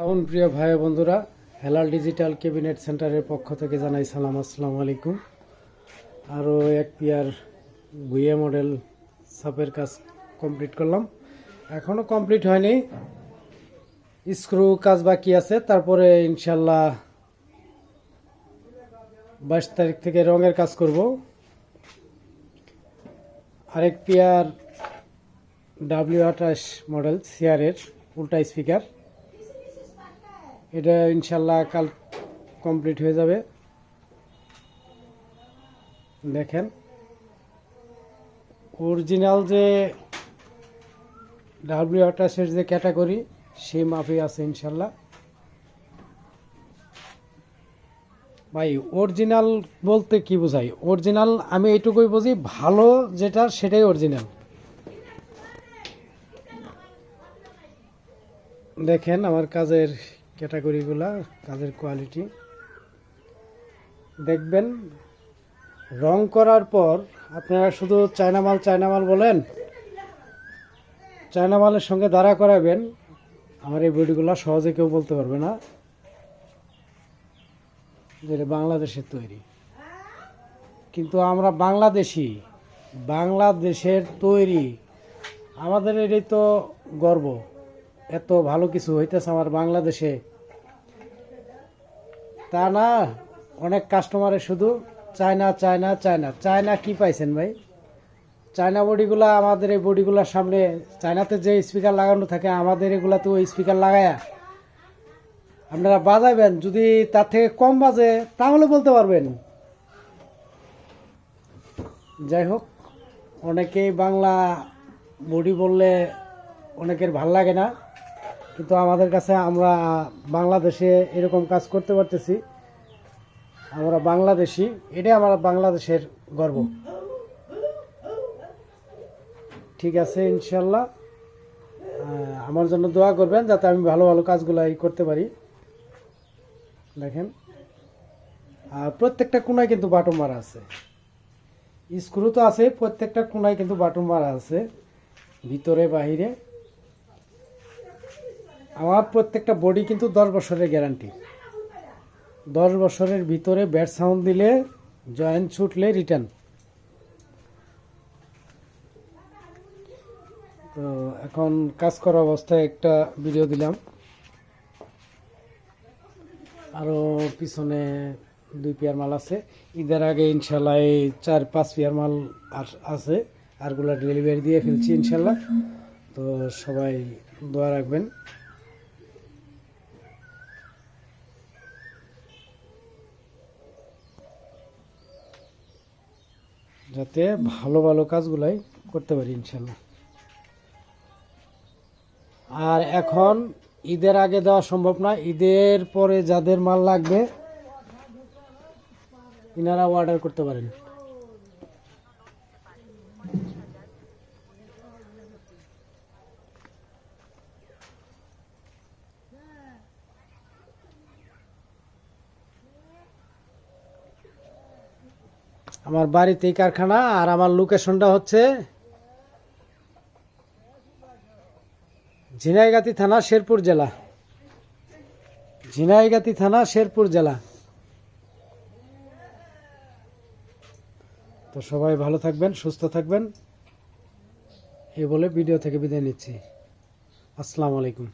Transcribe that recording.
Sound প্রিয় ভাই বন্ধুরা, হেলাল ডিজিটাল ক্যাবিনেট সেন্টারের পক্ষ থেকে জানাই সালাম, আসসালামু আলাইকুম। আরও এক পেয়ার ভুইয়া মডেল সাপের কাজ কমপ্লিট করলাম। এখনও কমপ্লিট হয়নি, স্ক্রু কাজ বাকি আছে। তারপরে ইনশাল্লাহ 22 তারিখ থেকে রঙের কাজ করব। আরেক পেয়ার W28 মডেল সিআরের উল্টা স্পিকার, এটা ইনশাল্লাহ কাল কমপ্লিট হয়ে যাবে। দেখেন অরিজিনাল যে W28 যে ক্যাটাগরি সেই মাপে আছে ইনশাল্লাহ। ভাই অরিজিনাল বলতে কি বোঝাই? অরিজিনাল আমি এইটুকুই বুঝি, ভালো যেটা সেটাই অরিজিনাল। দেখেন আমার কাজের ক্যাটাগরিগুলা, কাজের কোয়ালিটি দেখবেন। রং করার পর আপনারা শুধু চায়না মাল বলেন, চায়না মালের সঙ্গে দাঁড়া করাবেন, আমার এই বডিগুলো সহজে কেউ বলতে পারবে না যেটা বাংলাদেশের তৈরি। কিন্তু আমরা বাংলাদেশের তৈরি, আমাদের এটাই তো গর্ব। এত ভালো কিছু হইতেছে আমার বাংলাদেশে, তা না অনেক কাস্টমারে শুধু চায়না চায়না চায়না চায়না। কি পাইছেন ভাই? চায়না বডিগুলা, আমাদের এই বডিগুলার সামনে চায়নাতে যে স্পিকার লাগানো থাকে, আমাদের এগুলাতে ওই স্পিকার লাগায়া আপনারা বাজাবেন। যদি তার থেকে কম বাজে তাহলে বলতে পারবেন। যাই হোক, অনেকেই বাংলা বডি বললে অনেকের ভাল লাগে না, কিন্তু আমাদের কাছে আমরা বাংলাদেশে এরকম কাজ করতে পারতেছি, আমরা বাংলাদেশি, এটাই আমার বাংলাদেশের গর্ব। ঠিক আছে, ইনশাল্লাহ আমার জন্য দোয়া করবেন যাতে আমি ভালো ভালো কাজগুলো করতে পারি। দেখেন আর প্রত্যেকটা কোনায় কিন্তু বাটন মারা আছে, স্ক্রু তো আছে, প্রত্যেকটা কোনায় কিন্তু বাটন মারা আছে, ভিতরে বাহিরে। আমার প্রত্যেকটা বডি কিন্তু 10 বছরের গ্যারান্টি। 10 বছরের ভিতরে ব্যাড সাউন্ড দিলে, জয়েন্ট ছুটলে রিটার্ন। তো এখন কাজ করা অবস্থায় একটা ভিডিও দিলাম। আরও পিছনে 2 পেয়ার মাল আছে। ঈদের আগে ইনশাল্লাহ এই 4-5 পেয়ার মাল আছে, আরগুলা ডেলিভারি দিয়ে ফেলছি ইনশাল্লাহ। তো সবাই দোয়া রাখবেন। যাতে ভালো ভালো কাজগুলাই করতে পারি ইনশাল্লাহ। আর এখন ঈদের আগে দেওয়া সম্ভব না, ঈদের পরে যাদের মাল লাগবে ইনারা অর্ডার করতে পারেন। আমার বাড়িতেই কারখানা, আর আমার লোকেশনটা হচ্ছে ঝিনাইগাতি থানা, শেরপুর জেলা। ঝিনাইগাতি থানা, শেরপুর জেলা। তো সবাই ভালো থাকবেন, সুস্থ থাকবেন, এই বলে ভিডিও থেকে বিদায় নিচ্ছি। আসসালামু আলাইকুম।